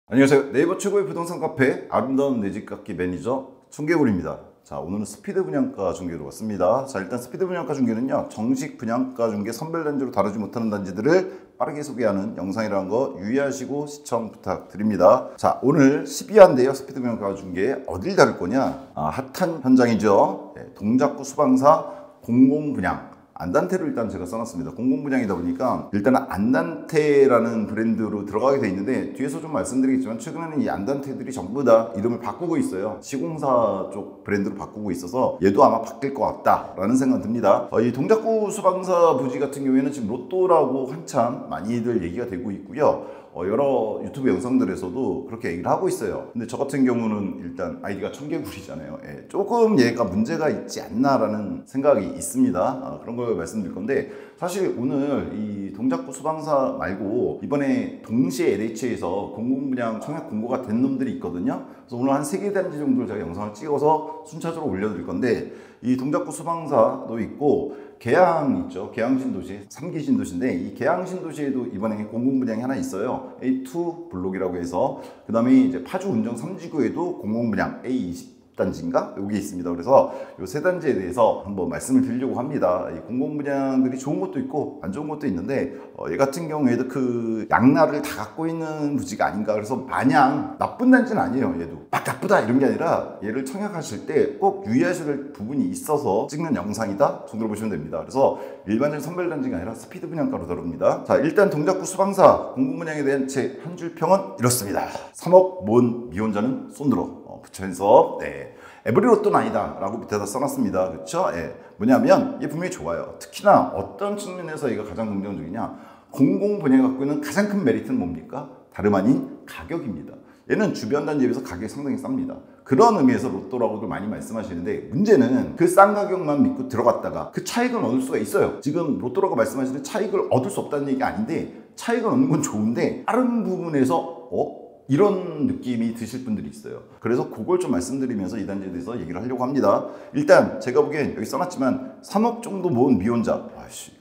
안녕하세요. 네이버 최고의 부동산 카페 아름다운 내 집 갖기 매니저 청개구리입니다. 자, 오늘은 스피드 분양가 중개로 왔습니다. 자, 일단 스피드 분양가 중개는요, 정식 분양가 중개 선별 단지로 다루지 못하는 단지들을 빠르게 소개하는 영상이라는 거 유의하시고 시청 부탁드립니다. 자, 오늘 12화인데요. 스피드 분양가 중개 어딜 다룰 거냐? 핫한 현장이죠. 동작구 수방사 공공분양. 안단테를 일단 제가 써놨습니다. 공공분양이다 보니까 일단은 안단테라는 브랜드로 들어가게 돼 있는데, 뒤에서 좀 말씀드리겠지만 최근에는 이 안단테들이 전부 다 이름을 바꾸고 있어요. 시공사 쪽 브랜드로 바꾸고 있어서 얘도 아마 바뀔 것 같다라는 생각 듭니다. 이 동작구 수방사 부지 같은 경우에는 지금 로또라고 한참 많이들 얘기가 되고 있고요. 여러 유튜브 영상들에서도 그렇게 얘기를 하고 있어요. 근데 저 같은 경우는 일단 아이디가 청개구리잖아요. 조금 얘가 문제가 있지 않나라는 생각이 있습니다. 그런 걸 말씀드릴 건데, 사실 오늘 이 동작구 수방사 말고 이번에 동시에 LH에서 공공분양 청약 공고가 된 놈들이 있거든요. 그래서 오늘 한 3개 단지 정도를 제가 영상을 찍어서 순차적으로 올려드릴 건데, 이 동작구 수방사도 있고 계양 있죠. 계양 신도시, 3기 신도시인데, 이 계양 신도시에도 이번에 공공분양이 하나 있어요. A2 블록이라고 해서. 그 다음에 이제 파주 운정 3지구에도 공공분양 A20 단지인가? 여기 있습니다. 그래서 이 세 단지에 대해서 한번 말씀을 드리려고 합니다. 이 공공분양들이 좋은 것도 있고 안 좋은 것도 있는데, 얘 같은 경우에도 그 양날을 다 갖고 있는 부지가 아닌가. 그래서 마냥 나쁜 단지는 아니에요. 얘도 막 나쁘다 이런 게 아니라, 얘를 청약하실 때 꼭 유의하셔야 될 부분이 있어서 찍는 영상이다 정도로 보시면 됩니다. 그래서 일반적인 선별 단지가 아니라 스피드 분양가로 다룹니다. 자, 일단 동작구 수방사 공공분양에 대한 제 한 줄 평은 이렇습니다. 3억 모은 미혼자는 손들어. 부처연섭. 에브리 로또는 아니다 라고 밑에다 써놨습니다. 그렇죠? 뭐냐면 이게 분명히 좋아요. 특히나 어떤 측면에서 이가 가장 긍정적이냐, 공공분양이 갖고 있는 가장 큰 메리트는 뭡니까? 다름 아닌 가격입니다. 얘는 주변 단지에 비해서 가격이 상당히 쌉니다. 그런 의미에서 로또라고도 많이 말씀하시는데, 문제는 그 싼 가격만 믿고 들어갔다가 그 차익을 얻을 수가 있어요. 지금 로또라고 말씀하시는 차익을 얻을 수 없다는 얘기가 아닌데, 차익을 얻는 건 좋은데 다른 부분에서 이런 느낌이 드실 분들이 있어요. 그래서 그걸 좀 말씀드리면서 이 단지에 대해서 얘기를 하려고 합니다. 일단 제가 보기엔 여기 써놨지만 3억 정도 모은 미혼자,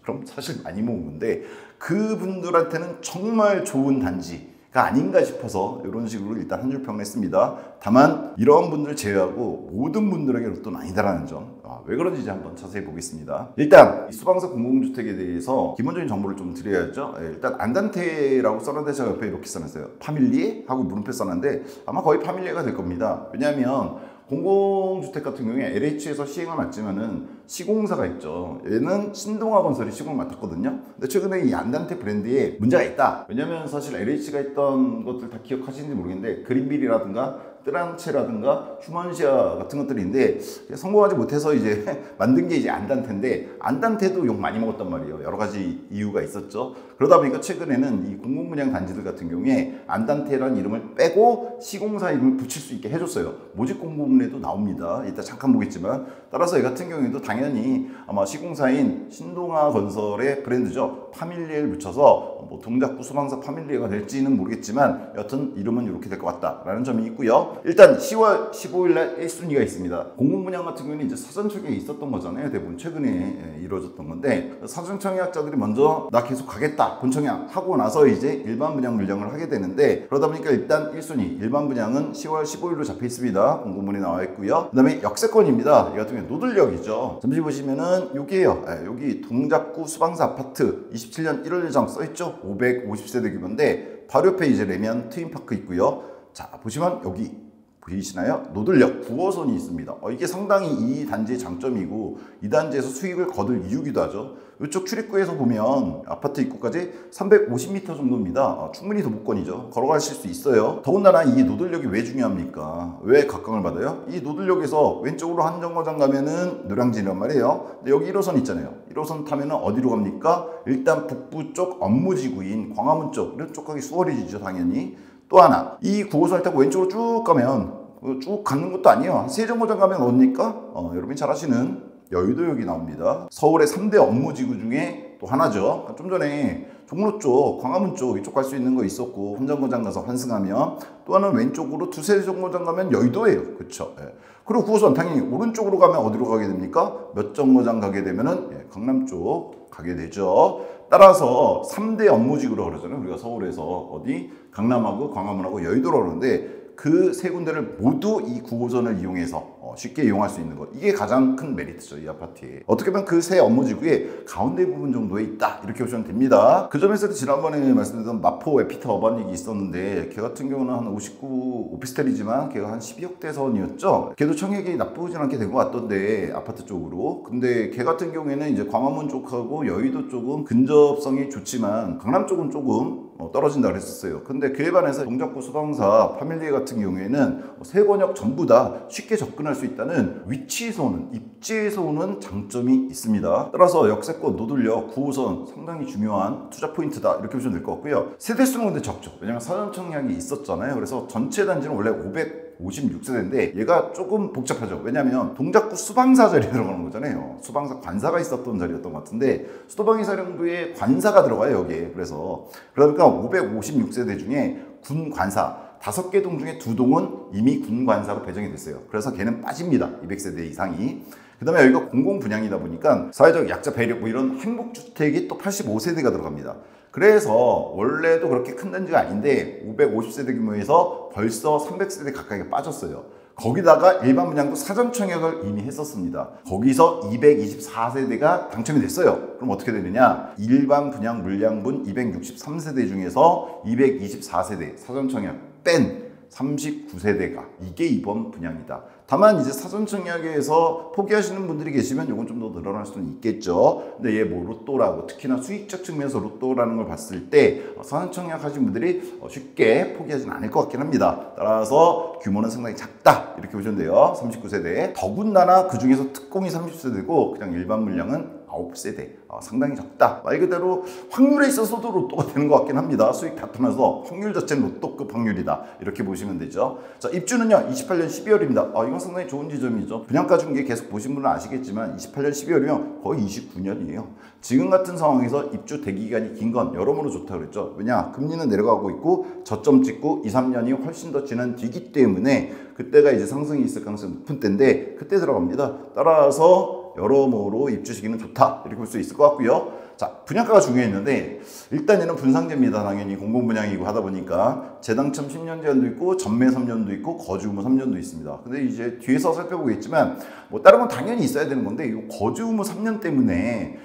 그럼 사실 많이 모은 건데 그분들한테는 정말 좋은 단지가 아닌가 싶어서 이런 식으로 일단 한 줄 평을 했습니다. 다만 이런 분들 제외하고 모든 분들에게 로또는 아니다라는 점, 왜 그런지 이제 한번 자세히 보겠습니다. 일단 이 수방사 공공주택에 대해서 기본적인 정보를 좀 드려야죠. 일단 안단테라고 써놨는데 제가 옆에 이렇게 써놨어요. 파밀리에 하고 물음표 써놨는데 아마 거의 파밀리에가 될 겁니다. 왜냐하면 공공주택 같은 경우에 LH에서 시행을 맡지만은 시공사가 있죠. 얘는 신동아 건설이 시공을 맡았거든요. 근데 최근에 이 안단테 브랜드에 문제가 있다. 왜냐면 사실 LH가 있던 것들 다 기억하시는지 모르겠는데, 그린빌이라든가 뜨란체라든가 휴먼시아 같은 것들인데 성공하지 못해서 이제 만든 게 이제 안단테인데, 안단테도 욕 많이 먹었단 말이에요. 여러 가지 이유가 있었죠. 그러다 보니까 최근에는 이 공공분양 단지들 같은 경우에 안단테라는 이름을 빼고 시공사 이름을 붙일 수 있게 해줬어요. 모집 공고문에도 나옵니다. 이따 잠깐 보겠지만, 따라서 이 같은 경우에도 당연히 아마 시공사인 신동아 건설의 브랜드죠. 파밀리에를 붙여서 뭐 동작구 수방사 파밀리에가 될지는 모르겠지만 여튼 이름은 이렇게 될 것 같다라는 점이 있고요. 일단 10월 15일 날 1순위가 있습니다. 공공분양 같은 경우는 이제 사전청약이 있었던 거잖아요. 대부분 최근에 이루어졌던 건데, 사전청약자들이 먼저 나 계속 가겠다 본청약 하고 나서 이제 일반 분양 물량을 하게 되는데, 그러다 보니까 일단 1순위 일반 분양은 10월 15일로 잡혀 있습니다. 공고문이 나와 있고요. 그 다음에 역세권입니다. 이 같은 경우는 노들역이죠. 잠시 보시면은 여기에요. 여기 동작구 수방사 아파트 27년 1월 예정 써있죠. 550세대 규모인데 바로 옆에 이제 레미안 트윈파크 있고요. 자, 보시면 여기 보이시나요? 노들역 9호선이 있습니다. 이게 상당히 이 단지의 장점이고 이 단지에서 수익을 거둘 이유기도 하죠. 이쪽 출입구에서 보면 아파트 입구까지 350m 정도입니다. 충분히 도보권이죠. 걸어가실 수 있어요. 더군다나 이 노들역이 왜 중요합니까? 왜 각광을 받아요? 이 노들역에서 왼쪽으로 한 정거장 가면은 노량진이란 말이에요. 근데 여기 1호선 있잖아요. 1호선 타면은 어디로 갑니까? 일단 북부 쪽 업무지구인 광화문 쪽, 이런 쪽 가기 수월해지죠, 당연히. 또 하나, 이 9호선을 타고 왼쪽으로 쭉 가면, 쭉 가는 것도 아니에요. 세정거장 가면 어딥니까? 여러분이 잘 아시는 여의도역이 나옵니다. 서울의 3대 업무지구 중에 또 하나죠. 좀 전에 종로 쪽, 광화문 쪽 이쪽 갈 수 있는 거 있었고 한정거장 가서 환승하면 또 하나는 왼쪽으로 두세 정거장 가면 여의도예요. 그쵸? 예. 그리고 9호선 당연히 오른쪽으로 가면 어디로 가게 됩니까? 몇 정거장 가게 되면은 강남 쪽 가게 되죠. 따라서 3대 업무지구로 그러잖아요. 우리가 서울에서 어디 강남하고 광화문하고 여의도로 그러는데 그 세 군데를 모두 이 9호선을 이용해서 쉽게 이용할 수 있는 것, 이게 가장 큰 메리트죠, 이 아파트에. 어떻게 보면 그 세 업무지구의 가운데 부분 정도에 있다, 이렇게 보시면 됩니다. 그 점에서 지난번에 말씀드렸던 마포 에피타 어반릭이 있었는데 걔 같은 경우는 한 59 오피스텔이지만 걔가 한 12억대 선이었죠. 걔도 청약이 나쁘진 않게 된 것 같던데 아파트 쪽으로. 근데 걔 같은 경우에는 이제 광화문 쪽하고 여의도 쪽은 근접성이 좋지만 강남 쪽은 조금 떨어진다 그랬었어요. 근데 그에 반해서 동작구 수방사 파밀리에 같은 경우에는 세 권역 전부 다 쉽게 접근할 수 있다는 위치에서 오는, 입지에서 오는 장점이 있습니다. 따라서 역세권 노들역 9호선 상당히 중요한 투자 포인트다, 이렇게 보시면 될 것 같고요. 세대수는 근데 적죠. 왜냐면 사전 청약이 있었잖아요. 그래서 전체 단지는 원래 556세대인데 얘가 조금 복잡하죠. 왜냐하면 동작구 수방사 자리에 들어가는 거잖아요. 수방사 관사가 있었던 자리였던 것 같은데 수도방위 사령부에 관사가 들어가요, 여기에. 그래서 그러니까 556세대 중에 군 관사 5개 동 중에 2동은 이미 군 관사로 배정이 됐어요. 그래서 걔는 빠집니다. 200세대 이상이. 그 다음에 여기가 공공분양이다 보니까 사회적 약자 배려 뭐 이런 행복주택이 또 85세대가 들어갑니다. 그래서 원래도 그렇게 큰 단지가 아닌데 550세대 규모에서 벌써 300세대 가까이가 빠졌어요. 거기다가 일반 분양도 사전 청약을 이미 했었습니다. 거기서 224세대가 당첨이 됐어요. 그럼 어떻게 되느냐? 일반 분양 물량분 263세대 중에서 224세대 사전 청약 뺀 39세대가 이게 이번 분양이다. 다만 이제 사전 청약에서 포기하시는 분들이 계시면 이건 좀 더 늘어날 수는 있겠죠. 근데 얘 뭐 로또라고, 특히나 수익적 측면에서 로또라는 걸 봤을 때 사전 청약 하신 분들이 쉽게 포기하진 않을 것 같긴 합니다. 따라서 규모는 상당히 작다, 이렇게 보시면 돼요. 39세대. 더군다나 그 중에서 특공이 30세대고 그냥 일반 물량은 9세대. 상당히 적다. 말 그대로 확률에 있어서도 로또가 되는 것 같긴 합니다. 수익 다 떠나서 확률 자체는 로또급 확률이다, 이렇게 보시면 되죠. 자, 입주는요 28년 12월입니다. 이건 상당히 좋은 지점이죠. 분양가 중계 계속 보신 분은 아시겠지만 28년 12월이면 거의 29년이에요. 지금 같은 상황에서 입주 대기 기간이 긴 건 여러모로 좋다고 그랬죠. 왜냐? 금리는 내려가고 있고 저점 찍고 2, 3년이 훨씬 더 지난 뒤기 때문에 그때가 이제 상승이 있을 가능성이 높은 때인데 그때 들어갑니다. 따라서 여러모로 입주 시기는 좋다, 이렇게 볼 수 있을 것 같고요. 자, 분양가가 중요했는데 일단 얘는 분상제입니다. 당연히 공공분양이고 하다 보니까 재당첨 10년 제한도 있고 전매 3년도 있고 거주의무 3년도 있습니다. 근데 이제 뒤에서 살펴보겠지만 뭐 다른 건 당연히 있어야 되는 건데 이 거주의무 3년 때문에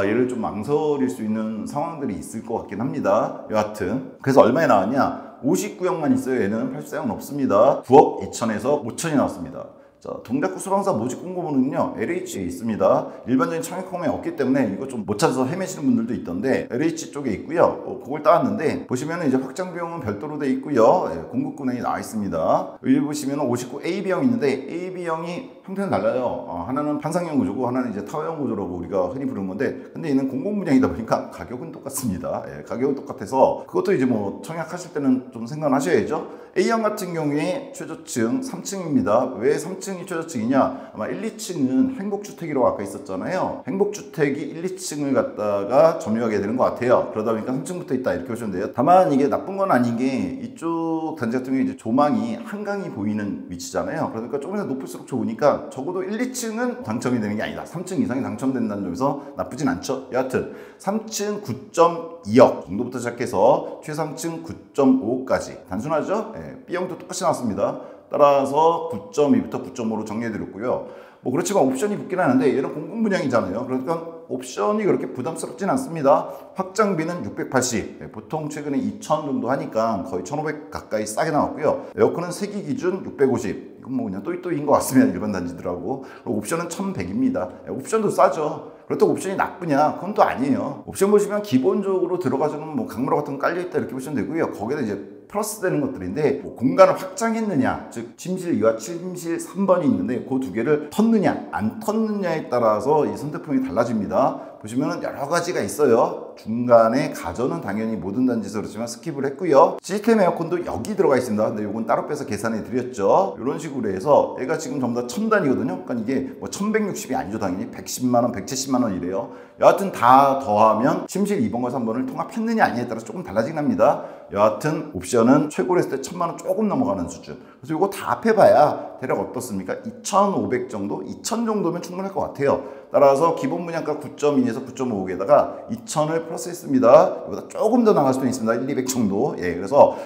얘를 좀 망설일 수 있는 상황들이 있을 것 같긴 합니다. 여하튼 그래서 얼마에 나왔냐? 59억만 있어요. 얘는 84억은 없습니다. 9억 2천에서 5천이 나왔습니다. 자, 동작구 수방사 모집 공고문은요 LH에 있습니다. 일반적인 청약 홈에 없기 때문에 이거 좀 못 찾아서 헤매시는 분들도 있던데 LH 쪽에 있고요. 그걸 따왔는데 보시면은 이제 확장 비용은 별도로 돼 있고요. 공급군행이 나와 있습니다. 여기 보시면은 59 AB형 있는데 AB형이 형태는 달라요. 하나는 판상형 구조고 하나는 이제 타워형 구조라고 우리가 흔히 부르는 건데, 근데 얘는 공공분양이다 보니까 가격은 똑같습니다. 가격은 똑같아서 그것도 이제 뭐 청약하실 때는 좀 생각하셔야죠. A형 같은 경우에 최저층 3층입니다. 왜 3층이 최저층이냐? 아마 1, 2층은 행복주택이라고 아까 있었잖아요. 행복주택이 1, 2층을 갖다가 점유하게 되는 것 같아요. 그러다 보니까 3층부터 있다, 이렇게 보시면 돼요. 다만 이게 나쁜 건 아닌 게 이쪽 단지 같은 경우에 이제 조망이 한강이 보이는 위치잖아요. 그러니까 조금이라도 높을수록 좋으니까 적어도 1, 2층은 당첨이 되는 게 아니다. 3층 이상이 당첨된다는 점에서 나쁘진 않죠. 여하튼 3층 9.2억 정도부터 시작해서 최상층 9.5억까지 단순하죠? B형도 똑같이 나왔습니다. 따라서 9.2부터 9.5로 정리해드렸고요. 뭐 그렇지만 옵션이 붙긴 하는데 얘는 공공분양이잖아요. 그러니까 옵션이 그렇게 부담스럽진 않습니다. 확장비는 680, 보통 최근에 2,000 정도 하니까 거의 1,500 가까이 싸게 나왔고요. 에어컨은 세기 기준 650, 이건 뭐 그냥 또이또이인 것 같습니다. 일반 단지들하고. 옵션은 1,100입니다. 옵션도 싸죠. 그렇다고 옵션이 나쁘냐? 그건 또 아니에요. 옵션 보시면 기본적으로 들어가주는 뭐 강물화 같은 거 깔려있다, 이렇게 보시면 되고요. 거기다 이제 플러스 되는 것들인데 뭐 공간을 확장했느냐, 즉 침실 2와 침실 3번이 있는데 그 두 개를 텄느냐 안 텄느냐에 따라서 이 선택폭이 달라집니다. 보시면은 여러 가지가 있어요. 중간에 가전은 당연히 모든 단지에서 그렇지만 스킵을 했고요. 시스템 에어컨도 여기 들어가 있습니다. 근데 이건 따로 빼서 계산해 드렸죠. 이런 식으로 해서 얘가 지금 전부 다 1000단이거든요. 그러니까 이게 뭐 1160이 아니죠. 당연히 110만원, 170만원 이래요. 여하튼 다 더하면 침실 2번과 3번을 통합했느냐 아니냐에 따라서 조금 달라지긴 합니다. 여하튼 옵션은 최고로 했을 때 1000만원 조금 넘어가는 수준. 그래서 이거 다 합해봐야 대략 어떻습니까? 2500 정도? 2000 정도면 충분할 것 같아요. 따라서 기본 분양가 9.2에서 9.5에다가 2000을 플러스했습니다. 이보다 조금 더 나갈 수도 있습니다. 1, 200 정도. 예, 그래서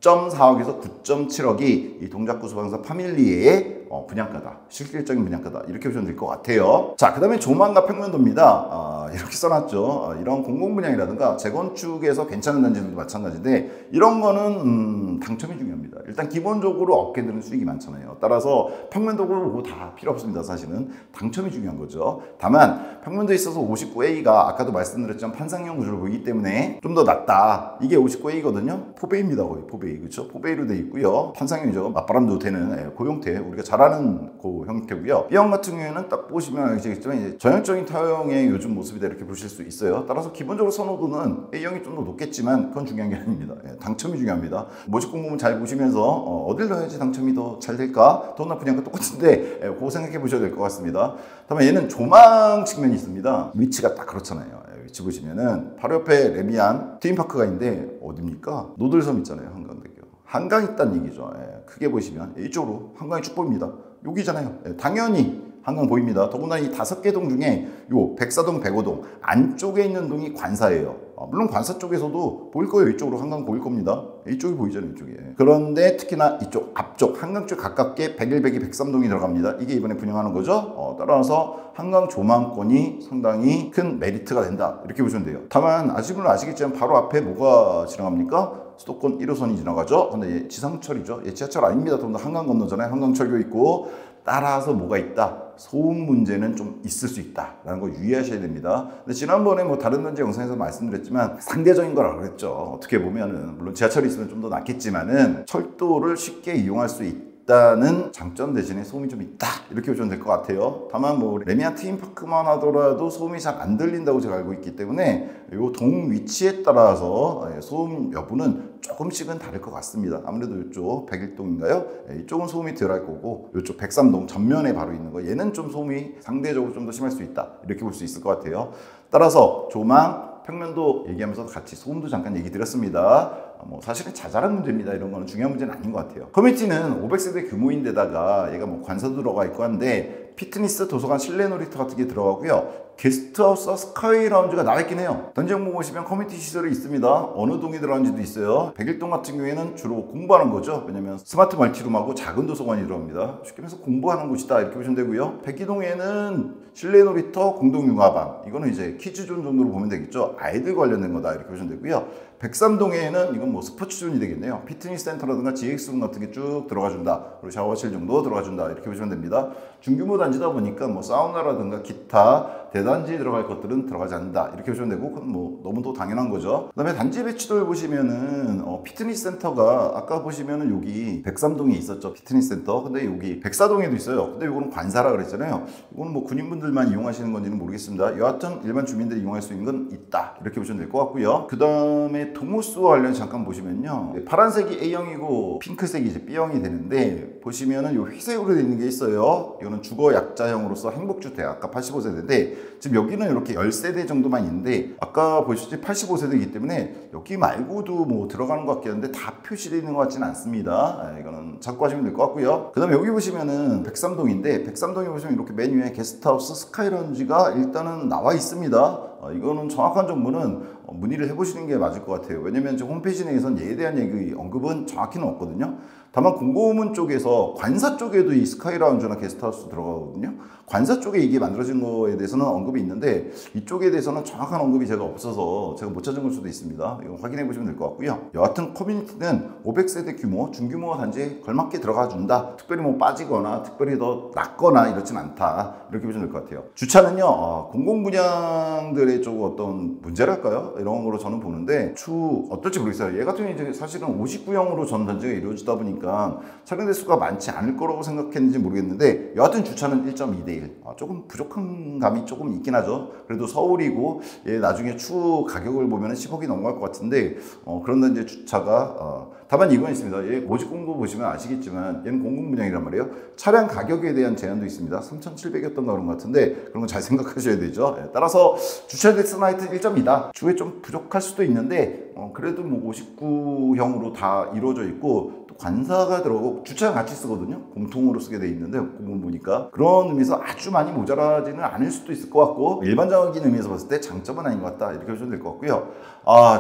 9.4억에서 9.7억이 이 동작구 소방서 파밀리의 분양가다. 실질적인 분양가다. 이렇게 보시면 될 것 같아요. 자, 그 다음에 조망과 평면도입니다. 이렇게 써놨죠. 이런 공공분양이라든가 재건축에서 괜찮은 단지들도 마찬가지인데 이런 거는 당첨이 중요합니다. 일단 기본적으로 얻게 되는 수익이 많잖아요. 따라서 평면도고 다 필요 없습니다. 사실은 당첨이 중요한 거죠. 다만 평면도에 있어서 59A가 아까도 말씀드렸지만 판상형 구조를 보이기 때문에 좀 더 낫다. 이게 59A거든요. 포베이입니다. 거의 포베이. 그렇죠? 포베이로 돼 있고요. 판상형이죠. 맞바람도 되는 그 형태. 우리가 잘하는 그 형태고요. B형 같은 경우에는 딱 보시면 알겠지만 이제 전형적인 타형의 요즘 모습이다 이렇게 보실 수 있어요. 따라서 기본적으로 선호도는 A형이 좀 더 높겠지만 그건 중요한 게 아닙니다. 당첨이 중요합니다. 모집 공모문 잘 보시면서 어딜 넣어야지 당첨이 더 잘 될까? 더구나 분양가 똑같은데 그거 생각해 보셔야 될 것 같습니다. 다만 얘는 조망 측면이 있습니다. 위치가 딱 그렇잖아요. 위치 보시면은 바로 옆에 레미안 테임파크가 있는데 어딥니까? 노들섬 있잖아요. 한강대교. 한강 있다는 얘기죠. 크게 보시면 이쪽으로 한강이 쭉 보입니다. 여기잖아요. 당연히 한강 보입니다. 더구나 이 5개 동 중에 요 백사동, 백오동 안쪽에 있는 동이 관사예요. 물론 관사 쪽에서도 보일 거예요. 이쪽으로 한강 보일 겁니다. 이쪽이 보이잖아요. 이쪽에. 그런데 특히나 이쪽 앞쪽 한강 쪽 가깝게 101, 102, 103동이 들어갑니다. 이게 이번에 분양하는 거죠. 따라서 한강 조망권이 상당히 큰 메리트가 된다. 이렇게 보시면 돼요. 다만 물론 아시겠지만 바로 앞에 뭐가 지나갑니까? 수도권 1호선이 지나가죠. 근데 지상철이죠. 지하철 아닙니다. 더군다나 한강 건너잖아요. 한강철교 있고 따라서 뭐가 있다? 소음 문제는 좀 있을 수 있다라는 거 유의하셔야 됩니다. 근데 지난번에 뭐 다른 단지 영상에서 말씀드렸지만 상대적인 거라고 그랬죠. 어떻게 보면은 물론 지하철이 있으면 좀 더 낫겠지만은 철도를 쉽게 이용할 수 있다는 장점 대신에 소음이 좀 있다 이렇게 보시면 될 것 같아요. 다만 뭐 레미안 테임파크만 하더라도 소음이 잘 안 들린다고 제가 알고 있기 때문에 이 동 위치에 따라서 소음 여부는 조금씩은 다를 것 같습니다. 아무래도 이쪽 101동인가요? 이쪽은 소음이 덜 할 거고 이쪽 103동 전면에 바로 있는 거 얘는 좀 소음이 상대적으로 좀 더 심할 수 있다 이렇게 볼 수 있을 것 같아요. 따라서 조망, 평면도 얘기하면서 같이 소음도 잠깐 얘기 드렸습니다. 뭐 사실은 자잘한 문제입니다. 이런 거는 중요한 문제는 아닌 것 같아요. 커뮤니티는 500세대 규모인데다가 얘가 뭐 관사도 들어가 있고 한데 피트니스, 도서관, 실내 놀이터 같은 게 들어가고요. 게스트하우스와 스카이 라운지가 나와 있긴 해요. 단지 정보 보시면 커뮤니티 시설이 있습니다. 어느 동에 들어가는지도 있어요. 101동 같은 경우에는 주로 공부하는 거죠. 왜냐면 스마트 멀티룸하고 작은 도서관이 들어갑니다. 쉽게 말해서 공부하는 곳이다 이렇게 보시면 되고요. 102동에는 실내 놀이터, 공동 융화방 이거는 이제 키즈존 정도로 보면 되겠죠. 아이들 관련된 거다 이렇게 보시면 되고요. 103동에는 이건 뭐 스포츠존이 되겠네요. 피트니스 센터라든가 GX룸 같은 게 쭉 들어가 준다. 그리고 샤워실 정도 들어가 준다. 이렇게 보시면 됩니다. 중규모 단지다 보니까 뭐 사우나라든가 기타 대단지에 들어갈 것들은 들어가지 않는다. 이렇게 보시면 되고 그건 뭐 너무도 당연한 거죠. 그다음에 단지 배치도를 보시면은 피트니스 센터가 아까 보시면은 여기 103동에 있었죠. 피트니스 센터. 근데 여기 104동에도 있어요. 근데 이거는 관사라 그랬잖아요. 이거는 뭐 군인분들만 이용하시는 건지는 모르겠습니다. 여하튼 일반 주민들이 이용할 수 있는 건 있다. 이렇게 보시면 될 것 같고요. 그다음에 동호수와 관련 잠깐 보시면요. 파란색이 A형이고 핑크색이 이제 B형이 되는데 보시면은 요 회색으로 되어 있는 게 있어요. 이거는 주거 약자형으로서 행복주택 아까 85세대인데 지금 여기는 이렇게 10세대 정도만 있는데 아까 보시지 85세대이기 때문에 여기 말고도 뭐 들어가는 것 같긴 한데 다 표시되어 있는 것 같지는 않습니다. 이거는 참고하시면 될 것 같고요. 그 다음에 여기 보시면은 103동인데 103동에 보시면 이렇게 메뉴에 게스트하우스 스카이라운지가 일단은 나와 있습니다. 이거는 정확한 정보는 문의를 해보시는 게 맞을 것 같아요. 왜냐면 지금 홈페이지 내에서는 얘에 대한 얘기 언급은 정확히는 없거든요. 다만 공고문 쪽에서 관사 쪽에도 이 스카이라운지나 게스트하우스 들어가거든요. 관사 쪽에 이게 만들어진 거에 대해서는 언급이 있는데 이쪽에 대해서는 정확한 언급이 제가 없어서 제가 못 찾은 걸 수도 있습니다. 이거 확인해 보시면 될 것 같고요. 여하튼 커뮤니티는 500세대 규모, 중규모 단지에 걸맞게 들어가 준다. 특별히 뭐 빠지거나 특별히 더 낮거나 이렇진 않다. 이렇게 보시면 될 것 같아요. 주차는요. 공공분양들의 좀 어떤 문제랄까요? 이런 거로 저는 보는데 추 어떨지 모르겠어요. 얘 같은 경우는 이제 사실은 59형으로 전 단지가 이루어지다 보니까 차량 대수가 많지 않을 거라고 생각했는지 모르겠는데 여하튼 주차는 1.2대1 조금 부족한 감이 조금 있긴 하죠. 그래도 서울이고 얘 나중에 추 가격을 보면 10억이 넘어갈 것 같은데 그런 단지 주차가 다만 이건 있습니다. 얘 모집 공고 보시면 아시겠지만 얘는 공공 분양이란 말이에요. 차량 가격에 대한 제한도 있습니다. 3,700이었던가 그런 것 같은데 그런 거 잘 생각하셔야 되죠. 따라서 주차 대수는 하여튼 1.2다. 추후에 좀 부족할 수도 있는데 그래도 뭐 59형으로 다 이루어져 있고 또 관사가 들어가고 주차장 같이 쓰거든요. 공통으로 쓰게 돼 있는데 공문 보니까 그런 의미에서 아주 많이 모자라지는 않을 수도 있을 것 같고 일반적인 의미에서 봤을 때 장점은 아닌 것 같다 이렇게 보시면 될 것 같고요.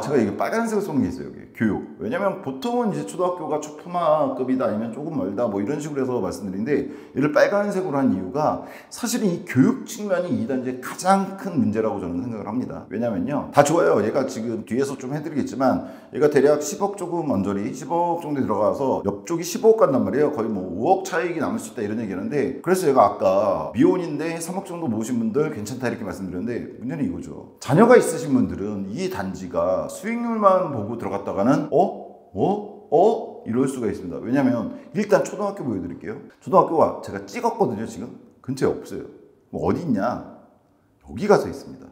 제가 이게 빨간색을 쏘는 게 있어요. 여기 교육. 왜냐면 보통은 이제 초등학교가 초품화급이다 아니면 조금 멀다 뭐 이런 식으로 해서 말씀드리는데 얘를 빨간색으로 한 이유가 사실은 이 교육 측면이 이 단지의 가장 큰 문제라고 저는 생각을 합니다. 왜냐면요 다 좋아요. 얘가 지금 뒤에서 좀 해드리겠지만 얘가 대략 10억 조금 언저리 10억 정도 들어가서 옆쪽이 15억 간단 말이에요. 거의 뭐 5억 차익이 남을 수 있다 이런 얘기하는데 그래서 얘가 아까 미혼인데 3억 정도 모으신 분들 괜찮다 이렇게 말씀드렸는데 문제는 이거죠. 자녀가 있으신 분들은 이 단지가 수익률만 보고 들어갔다가는 이럴 수가 있습니다. 왜냐면 일단 초등학교 보여드릴게요. 초등학교가 제가 찍었거든요. 지금 근처에 없어요. 뭐 어디 있냐? 여기 가서 있습니다.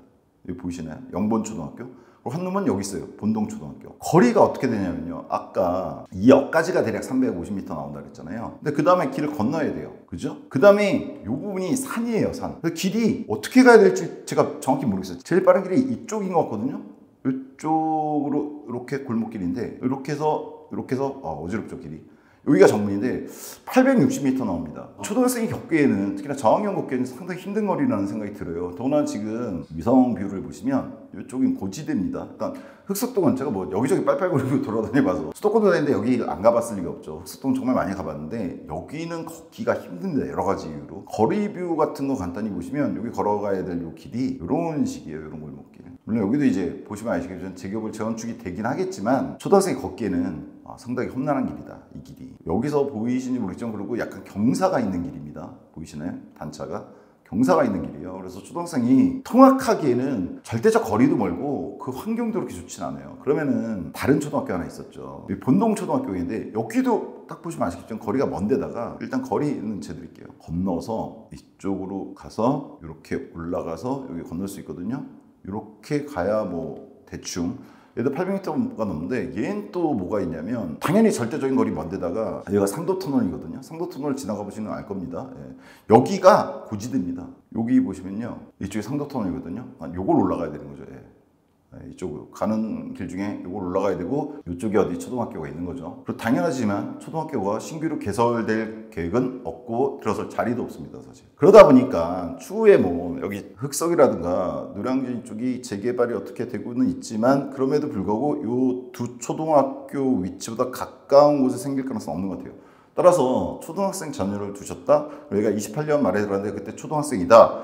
여기 보이시나요? 영본초등학교. 그리고 한 놈은 여기 있어요. 본동초등학교. 거리가 어떻게 되냐면요. 아까 이 역까지가 대략 350m 나온다 그랬잖아요. 근데 그 다음에 길을 건너야 돼요. 그죠? 그 다음에 이 부분이 산이에요. 산. 그 길이 어떻게 가야 될지 제가 정확히 모르겠어요. 제일 빠른 길이 이쪽인 것 같거든요. 이쪽으로 이렇게 골목길인데 이렇게 해서 어지럽죠 길이. 여기가 정문인데 860m 나옵니다. 초등학생이 겪기에는 특히나 저학년 겪기에는 상당히 힘든 거리라는 생각이 들어요. 더구나 지금 위성 뷰를 보시면 이쪽은 고지대입니다. 일단 흑석동은 제가 뭐 여기저기 빨빨거리고 돌아다녀봐서 수도권도 다니는데 여기 안 가봤을 리가 없죠. 흑석동 정말 많이 가봤는데 여기는 걷기가 힘듭니다. 여러 가지 이유로. 거리 뷰 같은 거 간단히 보시면 여기 걸어가야 될 이 길이 이런 식이에요. 이런 골목길. 물론 여기도 이제 보시면 아시겠지만 제격을 재건축이 되긴 하겠지만 초등학생이 걷기에는 상당히 험난한 길이다. 이 길이. 여기서 보이시는지 모르겠지만 그리고 약간 경사가 있는 길입니다. 보이시나요? 단차가. 경사가 있는 길이에요. 그래서 초등학생이 통학하기에는 절대적 거리도 멀고 그 환경도 그렇게 좋진 않아요. 그러면은 다른 초등학교 하나 있었죠. 본동 초등학교인데 여기도 딱 보시면 아시겠지만 거리가 먼 데다가 일단 거리는 재드릴게요. 건너서 이쪽으로 가서 이렇게 올라가서 여기 건널 수 있거든요. 이렇게 가야 뭐 대충 얘도 800m가 넘는데 얘는 또 뭐가 있냐면 당연히 절대적인 거리 먼 데다가 얘가 상도터널이거든요. 상도터널 지나가 보시면 알 겁니다. 여기가 고지대입니다. 여기 보시면요 이쪽이 상도터널이거든요. 요걸 올라가야 되는 거죠. 이쪽으로 가는 길 중에 이걸 올라가야 되고 이쪽에 어디 초등학교가 있는 거죠. 그리고 당연하지만 초등학교가 신규로 개설될 계획은 없고 들어설 자리도 없습니다. 사실 그러다 보니까 추후에 뭐 여기 흑석이라든가 노량진 쪽이 재개발이 어떻게 되고는 있지만 그럼에도 불구하고 이 두 초등학교 위치보다 가까운 곳에 생길 가능성은 없는 것 같아요. 따라서 초등학생 자녀를 두셨다. 여기가 28년 말에 들어갔는데 그때 초등학생이다.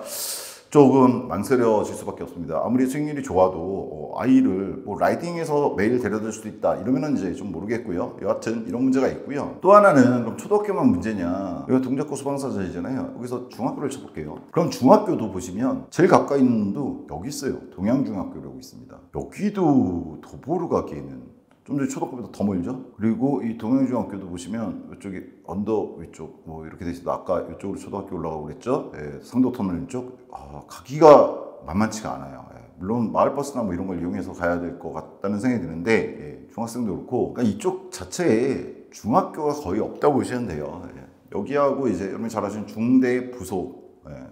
조금 망설여질 수밖에 없습니다. 아무리 수익률이 좋아도 아이를 뭐 라이딩해서 매일 데려다 줄 수도 있다 이러면은 이제 좀 모르겠고요. 여하튼 이런 문제가 있고요. 또 하나는 그럼 초등학교만 문제냐? 여기가 동작구 소방사전이잖아요. 여기서 중학교를 쳐볼게요. 그럼 중학교도 보시면 제일 가까이 있는 놈도 여기 있어요. 동양중학교라고 있습니다. 여기도 도보로 가기에는 좀 전에 초등학교보다 더 멀죠? 그리고 이 동양중학교도 보시면 이쪽이 언더 위쪽 뭐 이렇게 돼 있어도 아까 이쪽으로 초등학교 올라가고 그랬죠? 상도터널 쪽 가기가 만만치가 않아요. 물론 마을버스나 뭐 이런 걸 이용해서 가야 될 것 같다는 생각이 드는데 중학생도 그렇고 그러니까 이쪽 자체에 중학교가 거의 없다고 보시면 돼요. 여기하고 이제 여러분이 잘 아시는 중대 부속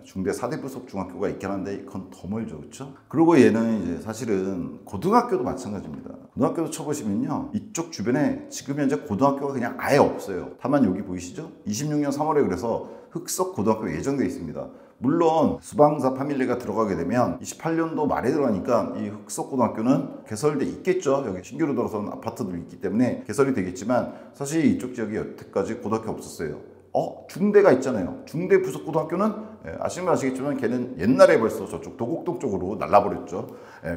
중대 4대 부속 중학교가 있긴 한데 그건 더 멀죠. 그렇죠? 그리고 얘는 이제 사실은 고등학교도 마찬가지입니다. 고등학교도 쳐보시면요 이쪽 주변에 지금 현재 고등학교가 그냥 아예 없어요. 다만 여기 보이시죠? 26년 3월에 그래서 흑석 고등학교 예정되어 있습니다. 물론 수방사 파밀리가 들어가게 되면 28년도 말에 들어가니까 이 흑석고등학교는 개설돼 있겠죠. 여기 신규로 들어서는 아파트들이 있기 때문에 개설이 되겠지만 사실 이쪽 지역에 여태까지 고등학교 없었어요. 중대가 있잖아요. 중대 부속고등학교는 아시는 분 아시겠지만 걔는 옛날에 벌써 저쪽 도곡동 쪽으로 날라버렸죠.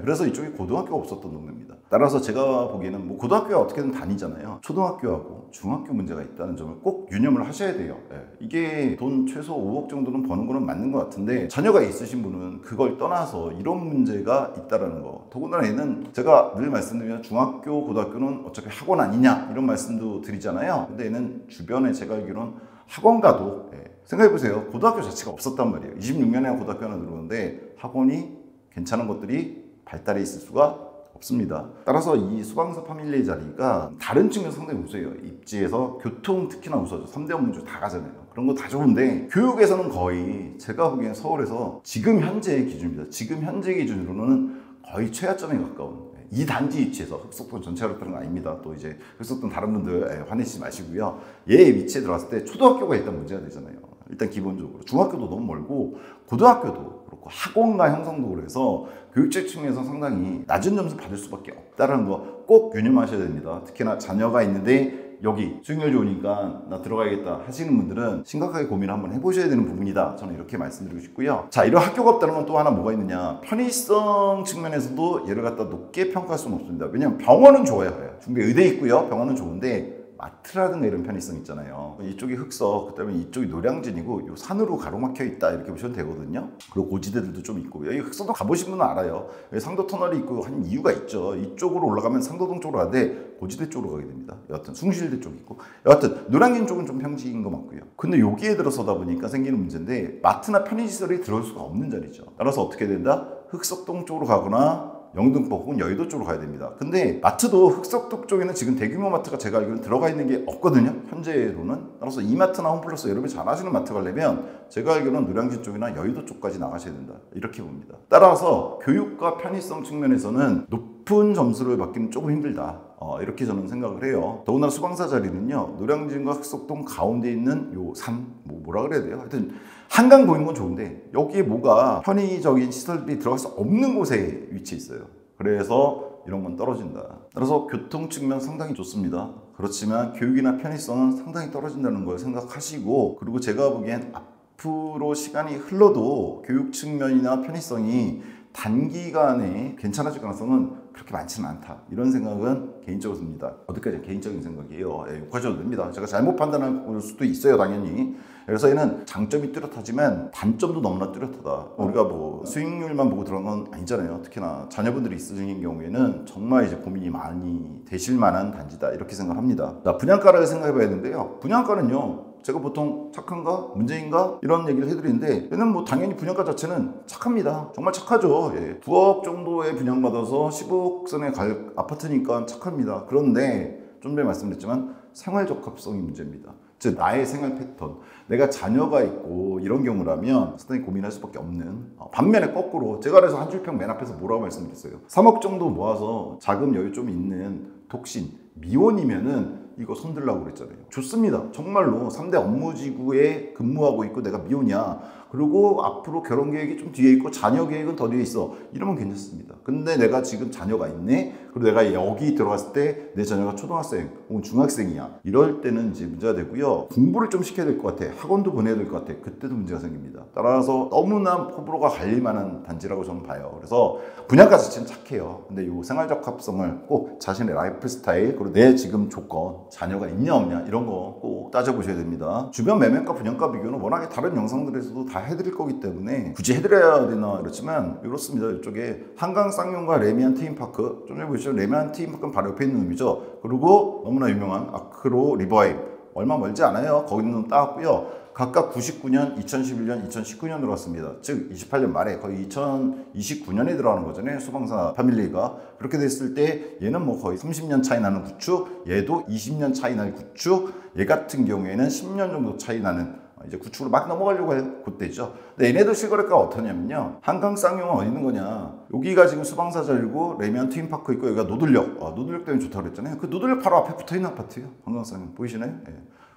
그래서 이쪽에 고등학교가 없었던 동네입니다. 따라서 제가 보기에는 뭐 고등학교가 어떻게든 다니잖아요. 초등학교하고 중학교 문제가 있다는 점을 꼭 유념을 하셔야 돼요. 이게 돈 최소 5억 정도는 버는 거는 맞는 것 같은데 자녀가 있으신 분은 그걸 떠나서 이런 문제가 있다라는 거. 더군다나 얘는 제가 늘 말씀드리면 중학교, 고등학교는 어차피 학원 아니냐 이런 말씀도 드리잖아요. 근데 얘는 주변에 제가 알기로는 학원가도 생각해보세요. 고등학교 자체가 없었단 말이에요. 26년에 고등학교 하나 들어오는데 학원이 괜찮은 것들이 발달해 있을 수가 없습니다. 따라서 이 수방사 파밀리의 자리가 다른 측면에서 상당히 우수해요. 입지에서 교통 특히나 우수하죠. 3대 업무 중 다 가잖아요. 그런 거 다 좋은데 교육에서는 거의 제가 보기엔 서울에서 지금 현재의 기준입니다. 지금 현재 기준으로는 거의 최하점에 가까운 이 단지 위치에서 흑석동 전체가 그렇다는 건 아닙니다. 또 이제 흑석동 다른 분들 화내시지 마시고요. 얘 위치에 들어갔을 때 초등학교가 일단 문제가 되잖아요. 일단 기본적으로 중학교도 너무 멀고 고등학교도 그렇고 학원가 형성도 그래서 교육적 측면에서 상당히 낮은 점수 받을 수밖에 없다는 거 꼭 유념하셔야 됩니다. 특히나 자녀가 있는데 여기 수익률 좋으니까 나 들어가야겠다 하시는 분들은 심각하게 고민을 한번 해보셔야 되는 부분이다. 저는 이렇게 말씀드리고 싶고요. 자, 이런 학교가 없다는 건 또 하나 뭐가 있느냐. 편의성 측면에서도 얘를 갖다 높게 평가할 수는 없습니다. 왜냐하면 병원은 좋아요. 중대 의대 있고요. 병원은 좋은데 마트라든가 이런 편의성 있잖아요. 이쪽이 흑석, 그다음에 이쪽이 노량진이고 요 산으로 가로막혀 있다 이렇게 보시면 되거든요. 그리고 고지대들도 좀 있고 여기 흑석도 가보신 분은 알아요. 여기 상도 터널이 있고 한 이유가 있죠. 이쪽으로 올라가면 상도동 쪽으로 가는데 고지대 쪽으로 가게 됩니다. 여하튼 숭실대 쪽 있고 여하튼 노량진 쪽은 좀 평지인 거 맞고요. 근데 여기에 들어서다 보니까 생기는 문제인데 마트나 편의시설이 들어올 수가 없는 자리죠. 따라서 어떻게 된다? 흑석동 쪽으로 가거나 영등포 혹은 여의도 쪽으로 가야 됩니다. 근데 마트도 흑석동 쪽에는 지금 대규모 마트가 제가 알기로는 들어가 있는 게 없거든요. 현재로는. 따라서 이마트나 홈플러스 여러분이 잘 아시는 마트 가려면 제가 알기로는 노량진 쪽이나 여의도 쪽까지 나가셔야 된다. 이렇게 봅니다. 따라서 교육과 편의성 측면에서는 높은 점수를 받기는 조금 힘들다. 이렇게 저는 생각을 해요. 더군다나 수방사 자리는요. 노량진과 흑석동 가운데 있는 요 산, 뭐라 그래야 돼요? 하여튼 한강 보이는 건 좋은데 여기에 뭐가 편의적인 시설들이 들어갈 수 없는 곳에 위치해 있어요. 그래서 이런 건 떨어진다. 따라서 교통 측면 상당히 좋습니다. 그렇지만 교육이나 편의성은 상당히 떨어진다는 걸 생각하시고 그리고 제가 보기엔 앞으로 시간이 흘러도 교육 측면이나 편의성이 단기간에 괜찮아질 가능성은 그렇게 많지는 않다. 이런 생각은 개인적으로 듭니다. 어디까지 개인적인 생각이에요. 욕하셔도 됩니다. 제가 잘못 판단할 수도 있어요, 당연히. 그래서 얘는 장점이 뚜렷하지만 단점도 너무나 뚜렷하다. 우리가 뭐 수익률만 보고 들어간 건 아니잖아요. 특히나 자녀분들이 있으신 경우에는 정말 이제 고민이 많이 되실 만한 단지다. 이렇게 생각합니다. 자, 분양가를 생각해 봐야 되는데요. 분양가는요. 제가 보통 착한가? 문제인가? 이런 얘기를 해드리는데 얘는 뭐 당연히 분양가 자체는 착합니다. 정말 착하죠. 9억 정도에 분양받아서 15억 선에 갈 아파트니까 착합니다. 그런데 좀 전에 말씀드렸지만 생활적합성이 문제입니다. 즉 나의 생활 패턴, 내가 자녀가 있고 이런 경우라면 상당히 고민할 수밖에 없는 반면에 거꾸로 제가 그래서 한 줄평 맨 앞에서 뭐라고 말씀드렸어요. 3억 정도 모아서 자금 여유 좀 있는 독신, 미혼이면은 이거 손들라고 그랬잖아요. 좋습니다. 정말로 3대 업무지구에 근무하고 있고 내가 미혼이야. 그리고 앞으로 결혼 계획이 좀 뒤에 있고 자녀 계획은 더 뒤에 있어. 이러면 괜찮습니다. 근데 내가 지금 자녀가 있네? 그리고 내가 여기 들어갔을 때 내 자녀가 초등학생 혹은 중학생이야. 이럴 때는 이제 문제가 되고요. 공부를 좀 시켜야 될 것 같아. 학원도 보내야 될 것 같아. 그때도 문제가 생깁니다. 따라서 너무나 호불호가 갈릴 만한 단지라고 저는 봐요. 그래서 분양가 자체는 착해요. 근데 이 생활적 합성을 꼭 자신의 라이프 스타일 그리고 내 지금 조건 자녀가 있냐 없냐 이런 거 꼭 따져보셔야 됩니다. 주변 매매가 분양가 비교는 워낙에 다른 영상들에서도 다 해드릴 거기 때문에 굳이 해드려야 되나 그렇지만 이렇습니다. 이쪽에 한강 쌍용과 레미안 테임파크 좀 전에 보시죠. 레미안 테임파크는 바로 옆에 있는 의미죠. 그리고 너무나 유명한 아크로 리버하임 얼마 멀지 않아요. 거기는 따왔고요. 각각 99년, 2011년, 2019년 들어왔습니다. 즉 28년 말에 거의 2029년에 들어가는 거잖아요. 수방사 패밀리가. 그렇게 됐을 때 얘는 뭐 거의 30년 차이 나는 구축, 얘도 20년 차이 나는 구축, 얘 같은 경우에는 10년 정도 차이 나는 이제 구축으로 막 넘어가려고 할 그때죠. 근데 얘네들 실거래가가 어떠냐면요. 한강 쌍용은 어디 있는 거냐. 여기가 지금 수방사 자리고 레미안 트윈파크 있고 여기가 노들역. 노들역 때문에 좋다고 그랬잖아요. 그 노들역 바로 앞에 붙어있는 아파트예요. 한강 쌍용. 보이시나요? 예.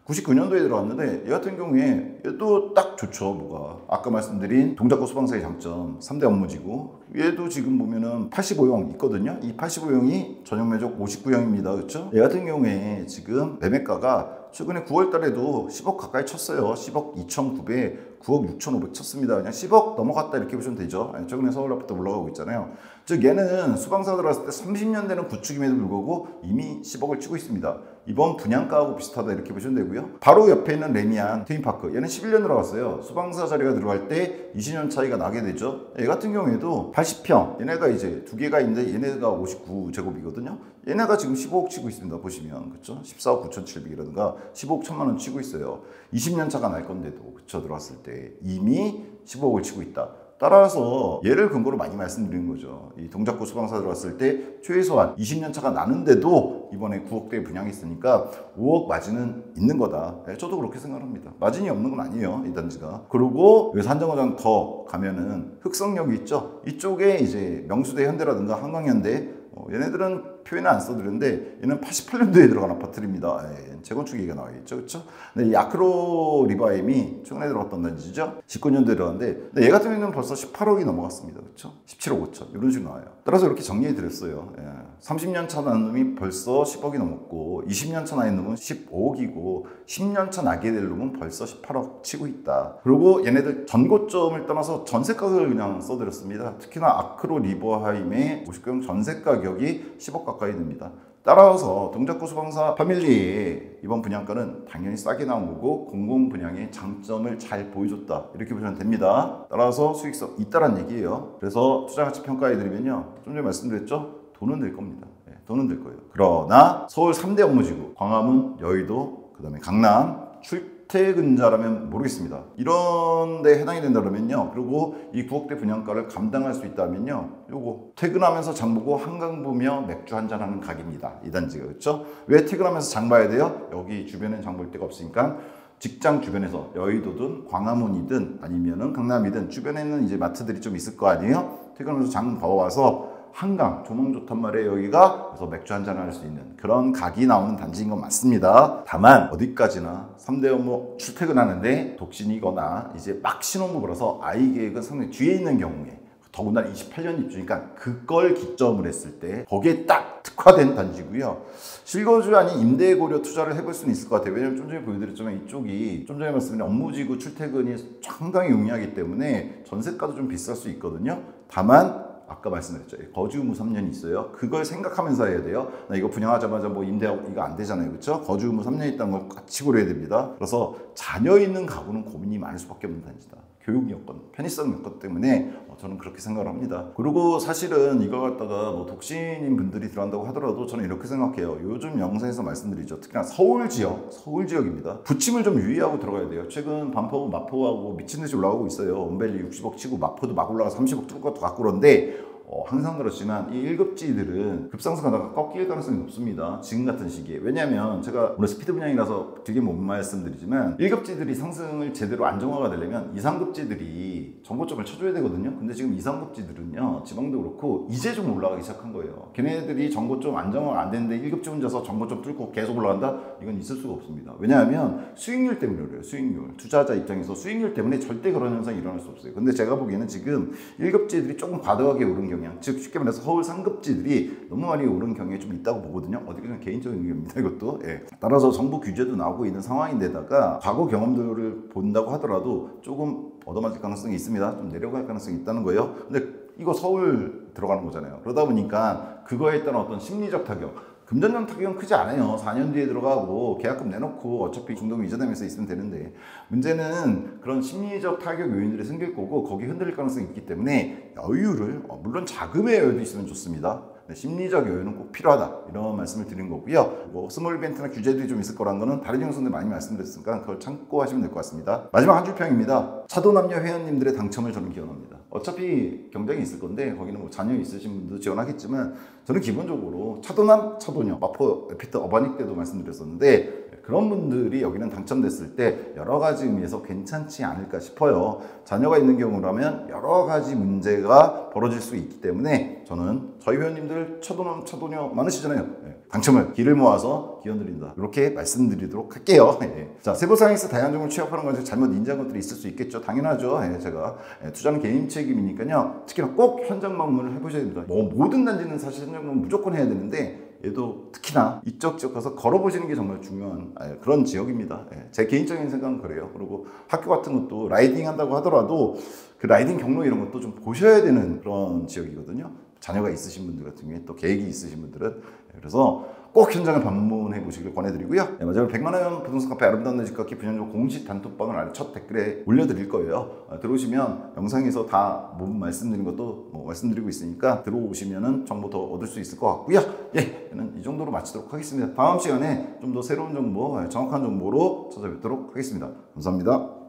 99년도에 들어왔는데 얘 같은 경우에 얘도 딱 좋죠. 뭐가 아까 말씀드린 동작구 소방사의 장점 3대 업무지구, 얘도 지금 보면은 85형 있거든요. 이 85형이 전용 면적 59형입니다. 그렇죠? 얘 같은 경우에 지금 매매가가 최근에 9월 달에도 10억 가까이 쳤어요. 10억 2,900, 9억 6,500 쳤습니다. 그냥 10억 넘어갔다 이렇게 보시면 되죠. 최근에 서울 아파트 올라가고 있잖아요. 즉 얘는 수방사 들어왔을 때 30년 되는 구축임에도 불구하고 이미 10억을 치고 있습니다. 이번 분양가하고 비슷하다 이렇게 보시면 되고요. 바로 옆에 있는 레미안 테마파크, 얘는 11년 들어갔어요. 수방사 자리가 들어갈 때 20년 차이가 나게 되죠. 얘 같은 경우에도 80평, 얘네가 이제 두 개가 있는데 얘네가 59제곱이거든요. 얘네가 지금 15억 치고 있습니다. 보시면 그렇죠? 14억 9,700이라든가 15억 1천만 원 치고 있어요. 20년 차가 날 건데도 그쵸, 들어왔을 때 이미 15억을 치고 있다. 따라서 얘를 근거로 많이 말씀드리는 거죠. 이 동작구 수방사 들어왔을 때 최소한 20년 차가 나는데도 이번에 9억대 분양했으니까 5억 마진은 있는 거다. 저도 그렇게 생각합니다. 마진이 없는 건 아니에요, 이 단지가. 그리고 여기서 한 정거장 더 가면은 흑성역이 있죠. 이쪽에 이제 명수대 현대라든가 한강현대, 얘네들은 표현을 안 써드렸는데 얘는 88년도에 들어간 아파트입니다. 재건축 얘기가 나와있죠, 그렇죠? 근데 이 아크로 리바임이 최근에 들어갔던 단지죠. 19년도에 들어갔는데 근데 얘 같은 경우는 벌써 18억이 넘어갔습니다, 그렇죠? 17억 5천 이런 식으로 나와요. 따라서 이렇게 정리해드렸어요. 30년 차 나는 놈이 벌써 10억이 넘었고 20년 차 나는 놈은 15억이고 10년 차 나게 될 놈은 벌써 18억 치고 있다. 그리고 얘네들 전고점을 떠나서 전세가격을 그냥 써드렸습니다. 특히나 아크로 리버하임의 50경 전세 가격이 10억 가까이 됩니다. 따라서 동작구 수방사 패밀리의 이번 분양가는 당연히 싸게 나온 거고 공공 분양의 장점을 잘 보여줬다 이렇게 보시면 됩니다. 따라서 수익성 있다란 얘기예요. 그래서 투자가치 평가해드리면요, 좀 전에 말씀드렸죠, 돈은 될 겁니다. 돈은 될 거예요. 그러나 서울 3대 업무지구 광화문, 여의도, 그 다음에 강남 출퇴근자라면 모르겠습니다. 이런 데 해당이 된다면요, 그리고 이 9억대 분양가를 감당할 수 있다면요, 요거 퇴근하면서 장 보고 한강 보며 맥주 한잔 하는 가게입니다. 이 단지가. 그렇죠? 왜 퇴근하면서 장 봐야 돼요? 여기 주변엔 장 볼 데가 없으니까 직장 주변에서 여의도든 광화문이든 아니면은 강남이든 주변에는 이제 마트들이 좀 있을 거 아니에요? 퇴근하면서 장 봐와서 한강 조망 좋단 말이에요. 여기가. 그래서 맥주 한잔 할 수 있는 그런 각이 나오는 단지인 건 맞습니다. 다만 어디까지나 3대 업무 출퇴근하는데 독신이거나 이제 막 신혼부부라서 아이 계획은 상당히 뒤에 있는 경우에, 더군다나 28년 입주니까 그걸 기점을 했을 때 거기에 딱 특화된 단지고요. 실거주 아닌 임대 고려 투자를 해볼 수는 있을 것 같아요. 왜냐면 좀 전에 보여드렸지만 이쪽이 좀 전에 말씀드린 업무지구 출퇴근이 상당히 용이하기 때문에 전세가도 좀 비쌀 수 있거든요. 다만 아까 말씀드렸죠, 거주 의무 3년이 있어요. 그걸 생각하면서 해야 돼요. 나 이거 분양하자마자 뭐 임대하고 이거 안 되잖아요, 그렇죠? 거주 의무 3년 있다는 걸 같이 고려해야 됩니다. 그래서 자녀 있는 가구는 고민이 많을 수밖에 없는 단지다. 교육 여건, 편의성 여건 때문에 저는 그렇게 생각을 합니다. 그리고 사실은 이거 갖다가 뭐 독신인 분들이 들어간다고 하더라도 저는 이렇게 생각해요. 요즘 영상에서 말씀드리죠. 특히나 서울 지역입니다. 부침을 좀 유의하고 들어가야 돼요. 최근 반포, 마포하고 미친 듯이 올라가고 있어요. 원밸리 60억 치고 마포도 막 올라가 30억 뚫을 것도 같고 그런데 항상 그렇지만 이 1급지들은 급상승하다가 꺾일 가능성이 높습니다. 지금 같은 시기에. 왜냐하면 제가 오늘 스피드 분양이라서 되게 못 말씀드리지만 1급지들이 상승을 제대로 안정화가 되려면 2, 3급지들이 정고점을 쳐줘야 되거든요. 근데 지금 2, 3급지들은요, 지방도 그렇고 이제 좀 올라가기 시작한 거예요. 걔네들이 정고점 안정화가 안 되는데 1급지 혼자서 정고점 뚫고 계속 올라간다? 이건 있을 수가 없습니다. 왜냐하면 수익률 때문에 그래요. 수익률. 투자자 입장에서 수익률 때문에 절대 그런 현상이 일어날 수 없어요. 근데 제가 보기에는 지금 1급지들이 조금 과도하게 오른 경향, 즉 쉽게 말해서 서울 상급지들이 너무 많이 오른 경향이 좀 있다고 보거든요. 어디까지나 개인적인 의견입니다, 이것도. 따라서 정부 규제도 나오고 있는 상황인데다가 과거 경험들을 본다고 하더라도 조금 얻어맞을 가능성이 있습니다. 좀 내려갈 가능성이 있다는 거예요. 근데 이거 서울 들어가는 거잖아요. 그러다 보니까 그거에 따른 어떤 심리적 타격, 금전적 타격은 크지 않아요. 4년 뒤에 들어가고 계약금 내놓고 어차피 중도금 이자되면서 있으면 되는데, 문제는 그런 심리적 타격 요인들이 생길 거고 거기 흔들릴 가능성이 있기 때문에 여유를, 물론 자금의 여유도 있으면 좋습니다. 심리적 여유는 꼭 필요하다, 이런 말씀을 드린 거고요. 뭐 스몰 이벤트나 규제들이 좀 있을 거라는 거는 다른 영상들 많이 말씀드렸으니까 그걸 참고하시면 될 것 같습니다. 마지막 한 줄 평입니다. 차도남녀 회원님들의 당첨을 저는 기원합니다. 어차피 경쟁이 있을 건데 거기는 뭐 자녀 있으신 분도 지원하겠지만 저는 기본적으로 차도남, 차도녀, 마포 에피트 어바닉 때도 말씀드렸었는데 그런 분들이 여기는 당첨됐을 때 여러 가지 의미에서 괜찮지 않을까 싶어요. 자녀가 있는 경우라면 여러 가지 문제가 벌어질 수 있기 때문에 저는 저희 회원님들 차도남, 차도녀 많으시잖아요. 당첨을 기를 모아서 기원드린다. 이렇게 말씀드리도록 할게요. 예. 자, 세부사항에서 다양한 종목을 취업하는 것에 잘못 인지한 것들이 있을 수 있겠죠. 당연하죠. 예, 제가 투자는 개인 책임이니까요. 특히나 꼭 현장 방문을 해보셔야 됩니다. 뭐 모든 단지는 사실 현장 방문 무조건 해야 되는데 얘도 특히나 이쪽 지역 가서 걸어보시는 게 정말 중요한 그런 지역입니다. 제 개인적인 생각은 그래요. 그리고 학교 같은 것도 라이딩 한다고 하더라도 그 라이딩 경로 이런 것도 좀 보셔야 되는 그런 지역이거든요. 자녀가 있으신 분들 같은 경우에 또 계획이 있으신 분들은 그래서 꼭 현장을 방문해 보시길 권해드리고요. 마지막으로 100만원 부동산 카페 아름다운 내 집값기 분양조 공식 단톡방을 아래 첫 댓글에 올려드릴 거예요. 들어오시면 영상에서 다 모든 말씀드린 것도 말씀드리고 있으니까 들어오시면은 정보 더 얻을 수 있을 것 같고요. 예, 저는 이 정도로 마치도록 하겠습니다. 다음 시간에 좀 더 새로운 정보, 정확한 정보로 찾아뵙도록 하겠습니다. 감사합니다.